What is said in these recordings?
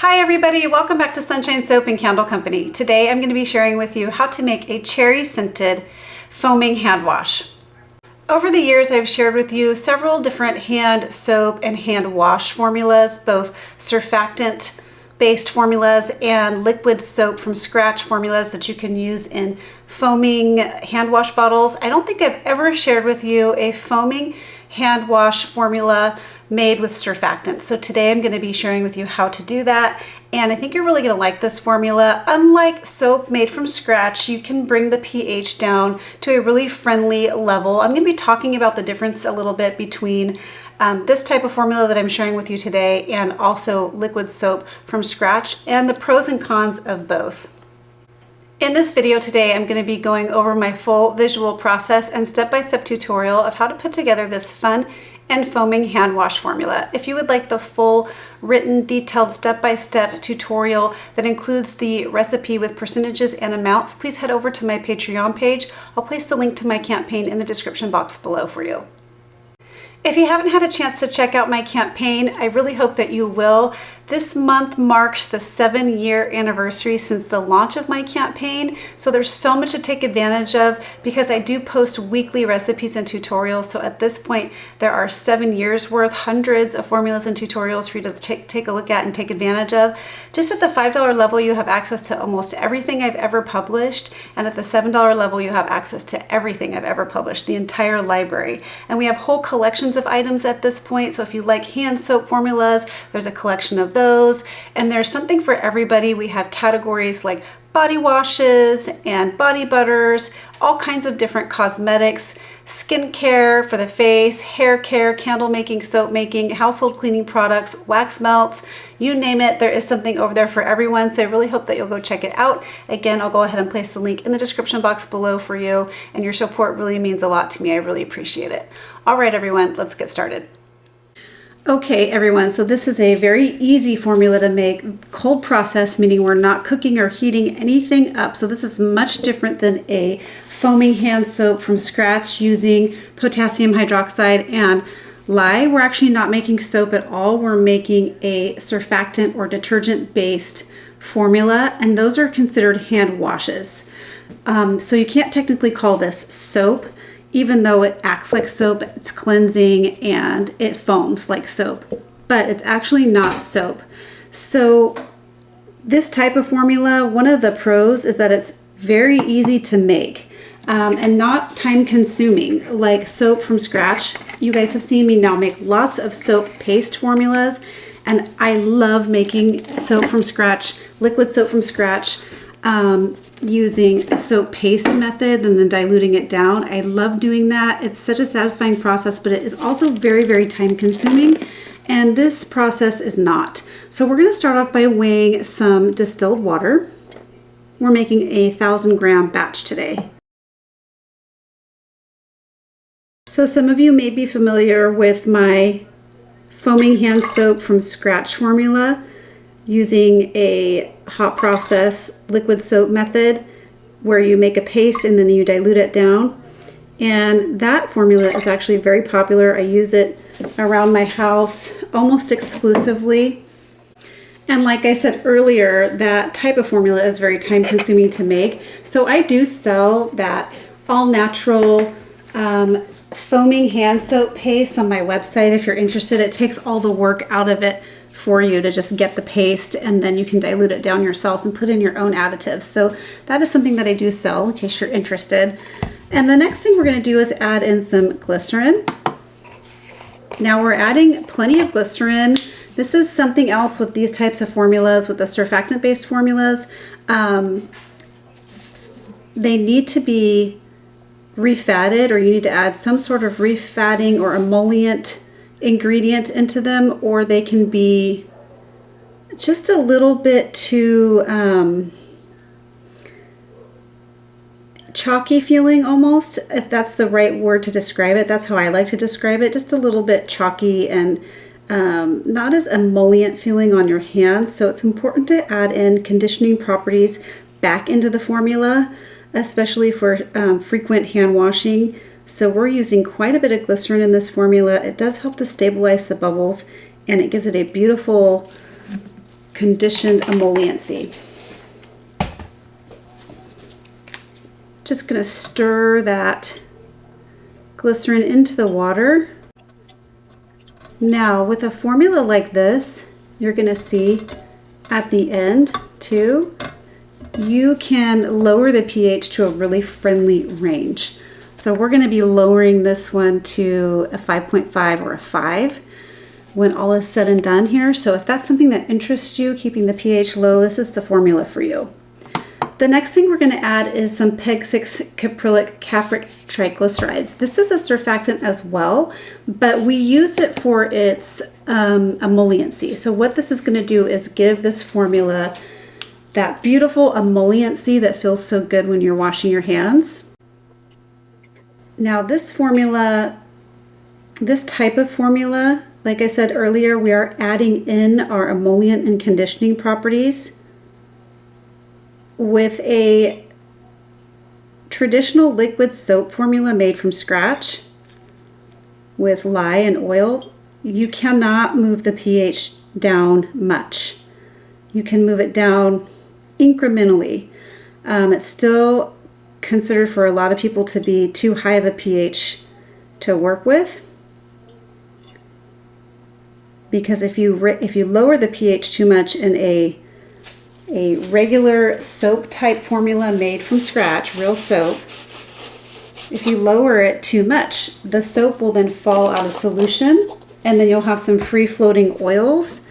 Hi everybody, welcome back to Sunshine Soap and Candle Company. Today I'm going to be sharing with you how to make a cherry scented foaming hand wash. Over the years I've shared with you several different hand soap and hand wash formulas, both surfactant based formulas and liquid soap from scratch formulas that you can use in foaming hand wash bottles. I don't think I've ever shared with you a foaming hand wash formula made with surfactants. So today I'm going to be sharing with you how to do that. And I think you're really going to like this formula. Unlike soap made from scratch, you can bring the pH down to a really friendly level. I'm going to be talking about the difference a little bit between this type of formula that I'm sharing with you today and also liquid soap from scratch and the pros and cons of both. In this video today, I'm going to be going over my full visual process and step-by-step tutorial of how to put together this fun and foaming hand wash formula. If you would like the full written detailed step-by-step tutorial that includes the recipe with percentages and amounts, please head over to my Patreon page. I'll place the link to my campaign in the description box below for you. If you haven't had a chance to check out my campaign, I really hope that you will. This month marks the 7-year anniversary since the launch of my campaign, so there's so much to take advantage of because I do post weekly recipes and tutorials. So at this point, there are 7 years worth, hundreds of formulas and tutorials for you to take a look at and take advantage of. Just at the $5 level, you have access to almost everything I've ever published, and at the $7 level, you have access to everything I've ever published, the entire library. And we have whole collections of items at this point. So if you like hand soap formulas, there's a collection of those, and there's something for everybody. We have categories like body washes and body butters, all kinds of different cosmetics, skincare for the face, hair care, candle making, soap making, household cleaning products, wax melts, you name it, there is something over there for everyone. So I really hope that you'll go check it out. Again, I'll go ahead and place the link in the description box below for you, and your support really means a lot to me. I really appreciate it. All right, everyone, let's get started. Okay, everyone, so this is a very easy formula to make, cold process, meaning we're not cooking or heating anything up. So this is much different than a foaming hand soap from scratch using potassium hydroxide and lye. We're actually not making soap at all. We're making a surfactant or detergent-based formula, and those are considered hand washes. So you can't technically call this soap, even though it acts like soap, it's cleansing and it foams like soap, but it's actually not soap. So this type of formula, one of the pros is that it's very easy to make and not time consuming like soap from scratch. You guys have seen me now make lots of soap paste formulas, and I love making soap from scratch, liquid soap from scratch, using a soap paste method and then diluting it down. I love doing that. It's such a satisfying process, but it is also very, very time consuming, and this process is not. So we're going to start off by weighing some distilled water. We're making a 1,000-gram batch today. So some of you may be familiar with my foaming hand soap from scratch formula using a hot process liquid soap method where you make a paste and then you dilute it down. And that formula is actually very popular. I use it around my house almost exclusively. And like I said earlier, that type of formula is very time consuming to make. So I do sell that all natural foaming hand soap paste on my website if you're interested. It takes all the work out of it for you to just get the paste, and then you can dilute it down yourself and put in your own additives. So that is something that I do sell in case you're interested. And the next thing we're going to do is add in some glycerin. Now we're adding plenty of glycerin. This is something else with these types of formulas, with the surfactant based formulas. They need to be refatted, or you need to add some sort of refatting or emollient ingredient into them, or they can be just a little bit too chalky feeling almost, if that's the right word to describe it. That's how I like to describe it, just a little bit chalky and not as emollient feeling on your hands. So it's important to add in conditioning properties back into the formula, especially for frequent hand washing. So we're using quite a bit of glycerin in this formula. It does help to stabilize the bubbles, and it gives it a beautiful conditioned emolliency. Just going to stir that glycerin into the water. Now with a formula like this, you're going to see at the end too, you can lower the pH to a really friendly range. So we're going to be lowering this one to a 5.5 or a 5 when all is said and done here. So if that's something that interests you, keeping the pH low, this is the formula for you. The next thing we're going to add is some PEG 6 caprylic capric triglycerides. This is a surfactant as well, but we use it for its emolliency. So what this is going to do is give this formula that beautiful emolliency that feels so good when you're washing your hands. Now this formula, this type of formula, like I said earlier, we are adding in our emollient and conditioning properties with a traditional liquid soap formula made from scratch with lye and oil. You cannot move the pH down much. You can move it down incrementally. It's still considered for a lot of people to be too high of a pH to work with, because if you lower the pH too much in a regular soap type formula made from scratch, real soap, if you lower it too much, the soap will then fall out of solution, and then you'll have some free floating oils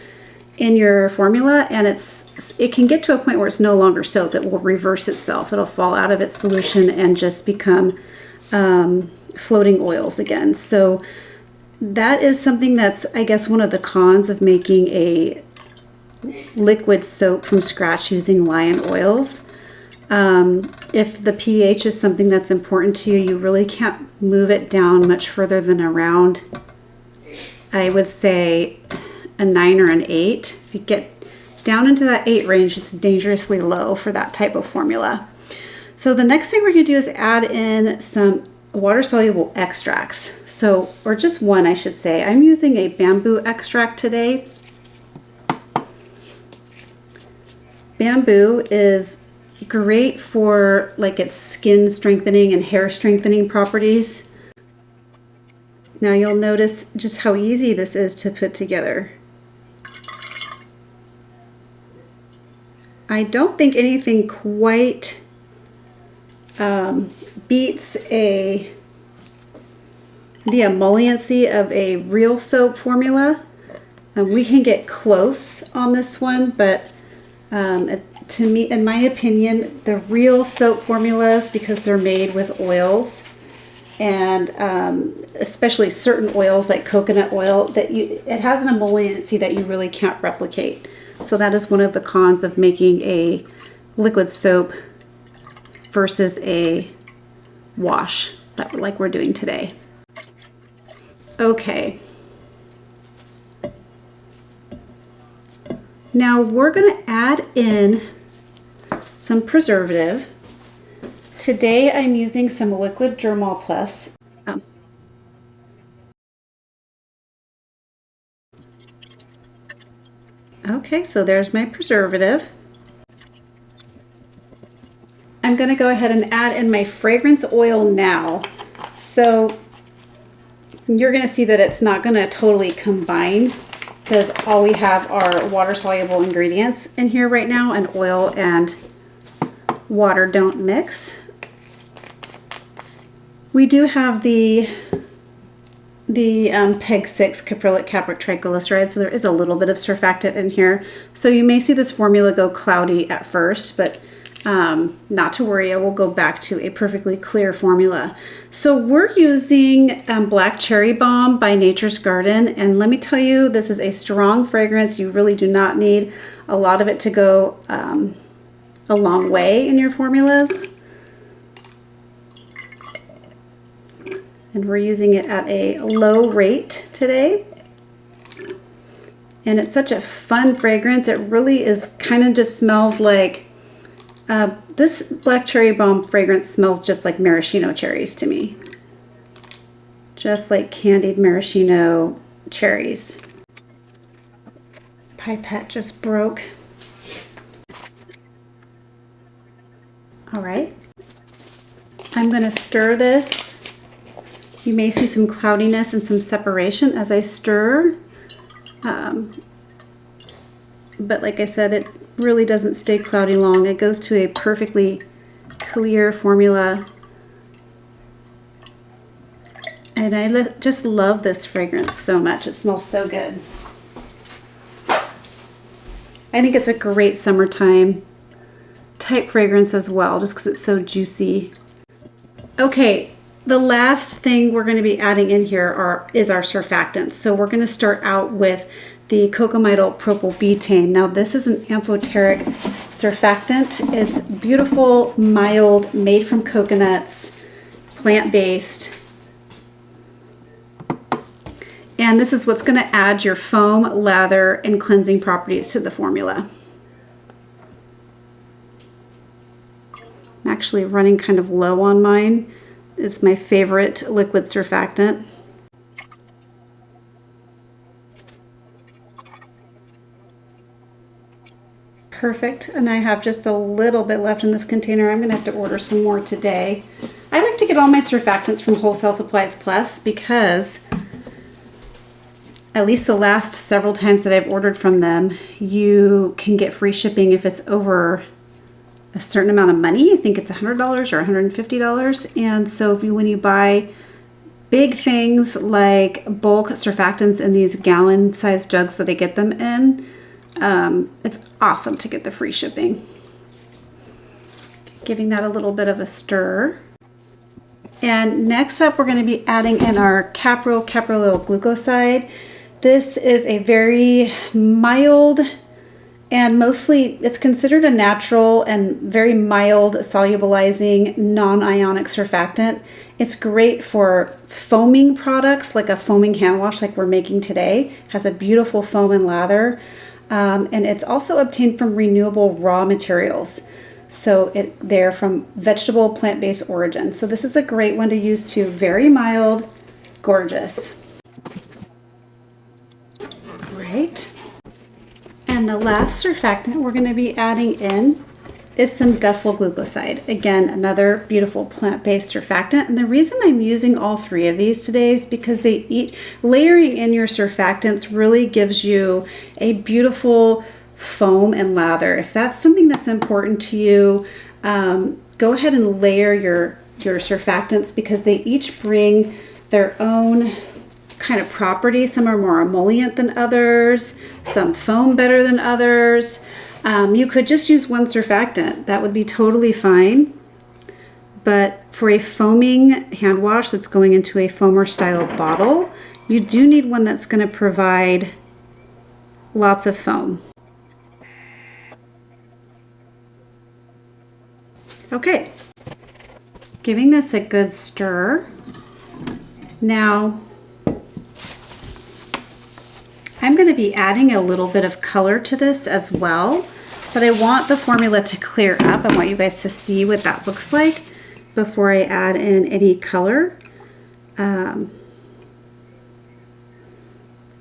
in your formula, and it can get to a point where it's no longer soap. It will reverse itself. It'll fall out of its solution and just become floating oils again. So that is something that's, I guess, one of the cons of making a liquid soap from scratch using lye and oils. If the pH is something that's important to you, you really can't move it down much further than around, I would say, a 9 or an 8. If you get down into that 8 range, it's dangerously low for that type of formula. So the next thing we're going to do is add in some water-soluble extracts. So, or just one, I should say. I'm using a bamboo extract today. Bamboo is great for like its skin strengthening and hair strengthening properties. Now you'll notice just how easy this is to put together. I don't think anything quite beats the emolliency of a real soap formula. We can get close on this one, but to me, in my opinion, the real soap formulas, because they're made with oils, and especially certain oils like coconut oil, it has an emolliency that you really can't replicate. So that is one of the cons of making a liquid soap versus a wash like we're doing today. Okay. Now we're going to add in some preservative. Today I'm using some liquid Germall Plus. Okay, so there's my preservative. I'm going to go ahead and add in my fragrance oil now. So you're going to see that it's not going to totally combine, because all we have are water-soluble ingredients in here right now, and oil and water don't mix. We do have the PEG 6 caprylic capric triglycerides, so there is a little bit of surfactant in here. So you may see this formula go cloudy at first, but not to worry, I will go back to a perfectly clear formula. So we're using Black Cherry Balm by Nature's Garden, and let me tell you, this is a strong fragrance. You really do not need a lot of it to go a long way in your formulas. And we're using it at a low rate today. And it's such a fun fragrance. It really is kind of just smells like, this Black Cherry Balm fragrance smells just like maraschino cherries to me. Just like candied maraschino cherries. Pipette just broke. All right. I'm going to stir this. You may see some cloudiness and some separation as I stir. But like I said, it really doesn't stay cloudy long. It goes to a perfectly clear formula. And I just love this fragrance so much. It smells so good. I think it's a great summertime type fragrance as well, just because it's so juicy. Okay, the last thing we're going to be adding in here is our surfactants. So we're going to start out with the cocamidopropyl betaine. Now this is an amphoteric surfactant. It's beautiful, mild, made from coconuts, plant-based. And this is what's going to add your foam, lather, and cleansing properties to the formula. I'm actually running kind of low on mine. It's my favorite liquid surfactant. Perfect, and I have just a little bit left in this container. I'm going to have to order some more today. I like to get all my surfactants from Wholesale Supplies Plus because at least the last several times that I've ordered from them, you can get free shipping if it's over a certain amount of money. I think it's $100 or $150. And so when you buy big things like bulk surfactants in these gallon-sized jugs that I get them in, it's awesome to get the free shipping. Giving that a little bit of a stir. And next up, we're going to be adding in our caprylyl glucoside. This is a very mild and mostly it's considered a natural and very mild solubilizing non-ionic surfactant. It's great for foaming products like a foaming hand wash like we're making today. It has a beautiful foam and lather. And it's also obtained from renewable raw materials. So they're from vegetable, plant-based origin. So this is a great one to use too. Very mild, gorgeous. Right. And the last surfactant we're going to be adding in is some decyl glucoside. Again, another beautiful plant-based surfactant. And the reason I'm using all three of these today is because layering in your surfactants really gives you a beautiful foam and lather. If that's something that's important to you, go ahead and layer your surfactants because they each bring their own kind of properties. Some are more emollient than others, some foam better than others. You could just use one surfactant. That would be totally fine. But for a foaming hand wash that's going into a foamer style bottle, you do need one that's going to provide lots of foam. Okay, giving this a good stir. Now, I'm going to be adding a little bit of color to this as well, but I want the formula to clear up. I want you guys to see what that looks like before I add in any color.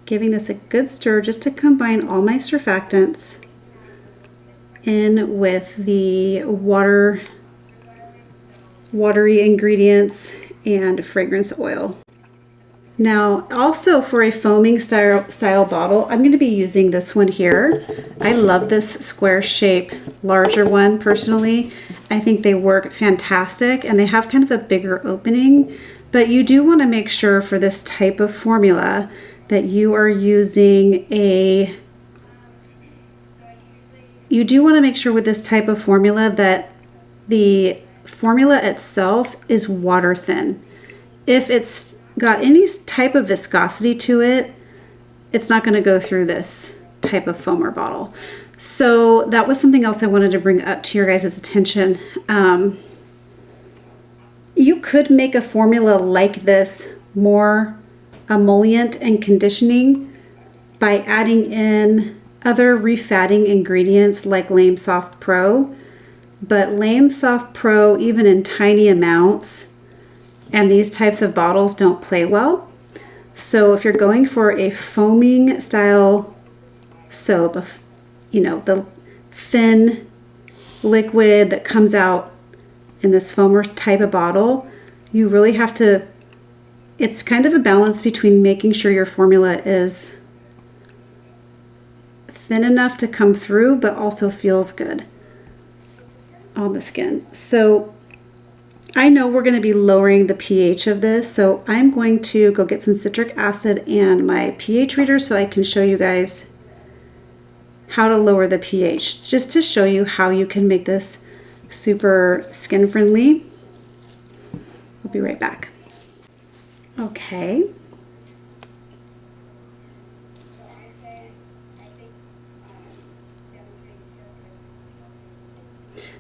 Giving this a good stir just to combine all my surfactants in with the watery ingredients and fragrance oil. Now, also for a foaming style bottle, I'm going to be using this one here. I love this square shape, larger one personally. I think they work fantastic and they have kind of a bigger opening, but you do want to make sure for this type of formula that you are using you do want to make sure with this type of formula that the formula itself is water thin. If it's got any type of viscosity to it, it's not going to go through this type of foamer bottle. So that was something else I wanted to bring up to your guys' attention. You could make a formula like this more emollient and conditioning by adding in other refatting ingredients like Lame Soft Pro. But Lame Soft Pro, even in tiny amounts, and these types of bottles don't play well. So if you're going for a foaming style soap, you know, the thin liquid that comes out in this foamer type of bottle, you really have to, it's kind of a balance between making sure your formula is thin enough to come through, but also feels good on the skin. So I know we're going to be lowering the pH of this, so I'm going to go get some citric acid and my pH reader so I can show you guys how to lower the pH, just to show you how you can make this super skin friendly. I'll be right back. Okay.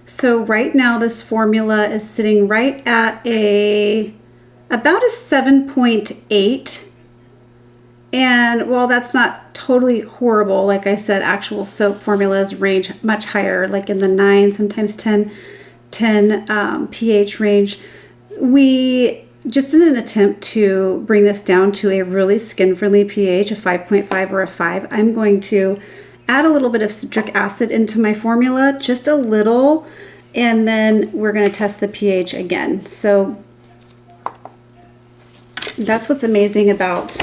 So right now this formula is sitting right at about a 7.8. And while that's not totally horrible, like I said, actual soap formulas range much higher, like in the 9, sometimes 10 pH range. We just in an attempt to bring this down to a really skin-friendly pH, a 5.5 or a 5, I'm going to add a little bit of citric acid into my formula, just a little, and then we're going to test the pH again. So that's what's amazing about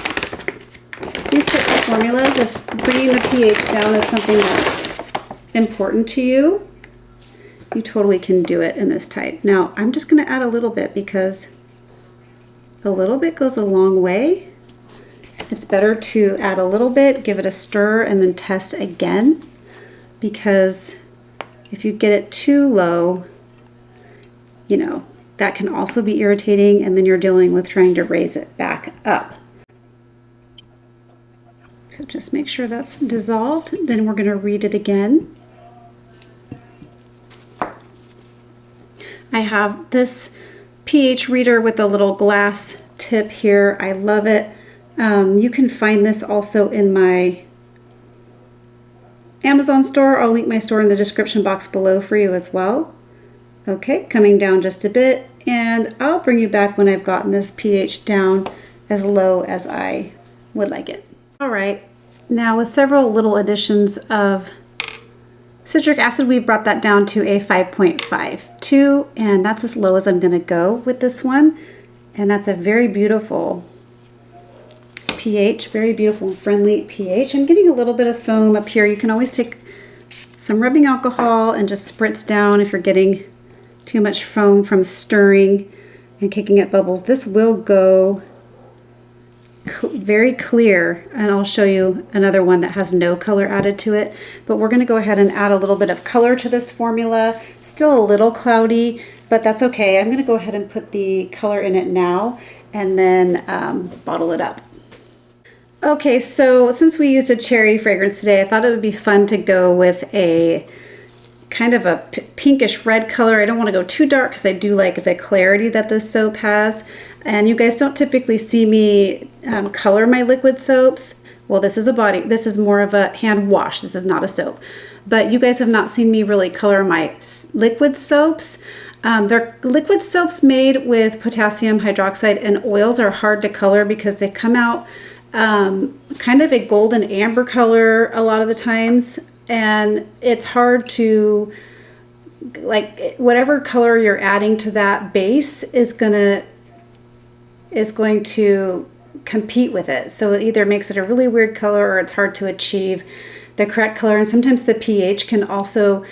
these types of formulas. If bringing the pH down is something that's important to you, you totally can do it in this type. Now I'm just going to add a little bit because a little bit goes a long way. It's better to add a little bit, give it a stir, and then test again, because if you get it too low, you know, that can also be irritating, and then you're dealing with trying to raise it back up. So just make sure that's dissolved. Then we're going to read it again. I have this pH reader with a little glass tip here. I love it. You can find this also in my Amazon store. I'll link my store in the description box below for you as well. Okay, coming down just a bit, and I'll bring you back when I've gotten this pH down as low as I would like it. All right, now with several little additions of citric acid, we've brought that down to a 5.52, and that's as low as I'm going to go with this one. And that's a very beautiful pH, very beautiful and friendly pH. I'm getting a little bit of foam up here. You can always take some rubbing alcohol and just spritz down if you're getting too much foam from stirring and kicking up bubbles. This will go very clear, and I'll show you another one that has no color added to it. But we're going to go ahead and add a little bit of color to this formula. Still a little cloudy, but that's okay. I'm going to go ahead and put the color in it now and then bottle it up. Okay, so since we used a cherry fragrance today, I thought it would be fun to go with a kind of a pinkish red color. I don't want to go too dark because I do like the clarity that this soap has. And you guys don't typically see me color my liquid soaps. Well, this is a body, this is more of a hand wash. This is not a soap. But you guys have not seen me really color my liquid soaps. They're liquid soaps made with potassium hydroxide, and oils are hard to color because they come out kind of a golden amber color a lot of the times, and it's hard to, like, whatever color you're adding to that base is going to compete with it. So it either makes it a really weird color or it's hard to achieve the correct color. And sometimes the pH can also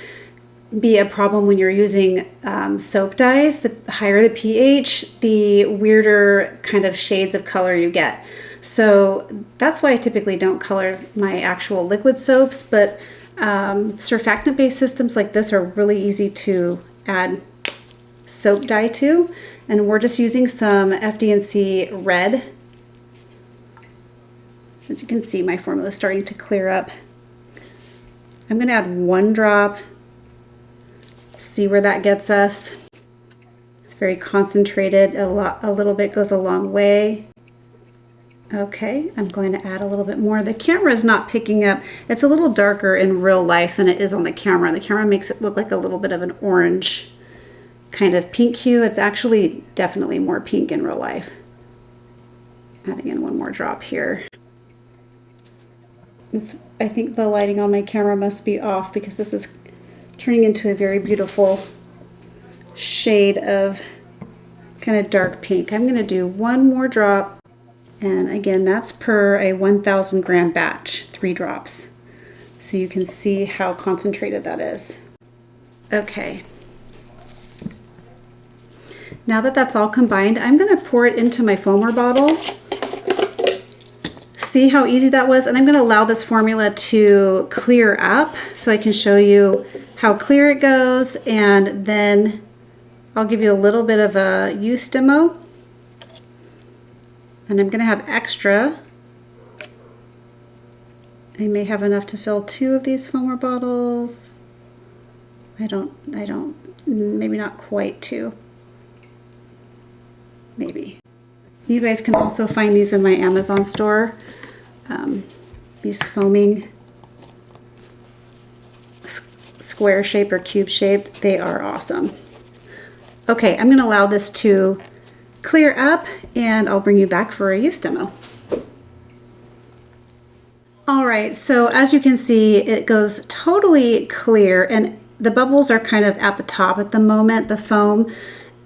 be a problem when you're using soap dyes. The higher the pH, the weirder kind of shades of color you get. So that's why I typically don't color my actual liquid soaps, but surfactant-based systems like this are really easy to add soap dye to. And we're just using some FD&C red. As you can see, my formula is starting to clear up. I'm going to add 1 drop, see where that gets us. It's very concentrated. A little bit goes a long way. Okay, I'm going to add a little bit more. The camera is not picking up. It's a little darker in real life than it is on the camera. The camera makes it look like a little bit of an orange kind of pink hue. It's actually definitely more pink in real life. Adding in 1 more drop here. I think the lighting on my camera must be off because this is turning into a very beautiful shade of kind of dark pink. I'm going to do one more drop, and again, that's per a 1,000 gram batch, 3 drops. So you can see how concentrated that is. Okay. Now that that's all combined, I'm going to pour it into my foamer bottle. See how easy that was? And I'm going to allow this formula to clear up so I can show you how clear it goes, and then I'll give you a little bit of a use demo. And I'm going to have extra. I may have enough to fill 2 of these foamer bottles. Maybe not quite 2. Maybe. You guys can also find these in my Amazon store. These foaming square shape or cube shaped, they are awesome. Okay, I'm going to allow this to clear up, and I'll bring you back for a use demo. All right, so as you can see, it goes totally clear, and the bubbles are kind of at the top at the moment, the foam.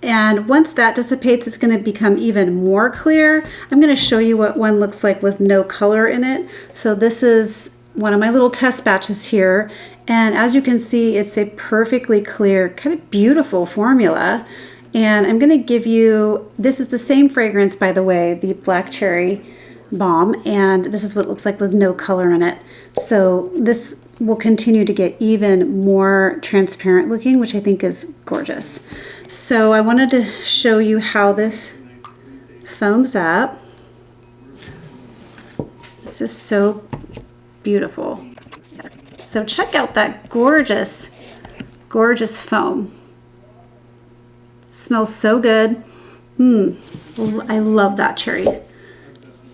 And once that dissipates, it's going to become even more clear. I'm going to show you what one looks like with no color in it. So this is one of my little test batches here. And as you can see, it's a perfectly clear, kind of beautiful formula. And I'm going to give you, this is the same fragrance, by the way, the black cherry balm. And this is what it looks like with no color in it. So this will continue to get even more transparent looking, which I think is gorgeous. So I wanted to show you how this foams up. This is so beautiful. So check out that gorgeous, gorgeous foam. Smells so good. I love that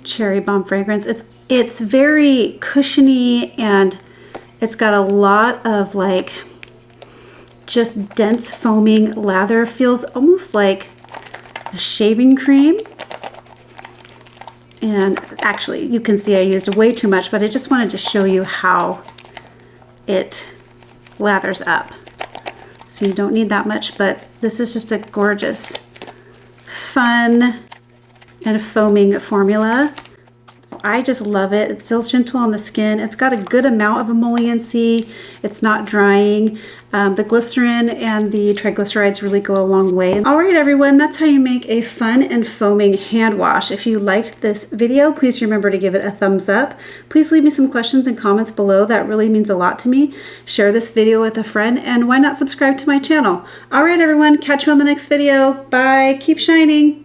cherry balm fragrance. It's very cushiony, and it's got a lot of like just dense foaming lather. Feels almost like a shaving cream. And actually, you can see I used way too much, but I just wanted to show you how it lathers up. So you don't need that much, but this is just a gorgeous, fun, and foaming formula. I just love it. It feels gentle on the skin. It's got a good amount of emolliency. It's not drying. The glycerin and the triglycerides really go a long way. All right, everyone, that's how you make a fun and foaming hand wash. If you liked this video, please remember to give it a thumbs up. Please leave me some questions and comments below. That really means a lot to me. Share this video with a friend, and why not subscribe to my channel? All right, everyone, catch you on the next video. Bye. Keep shining.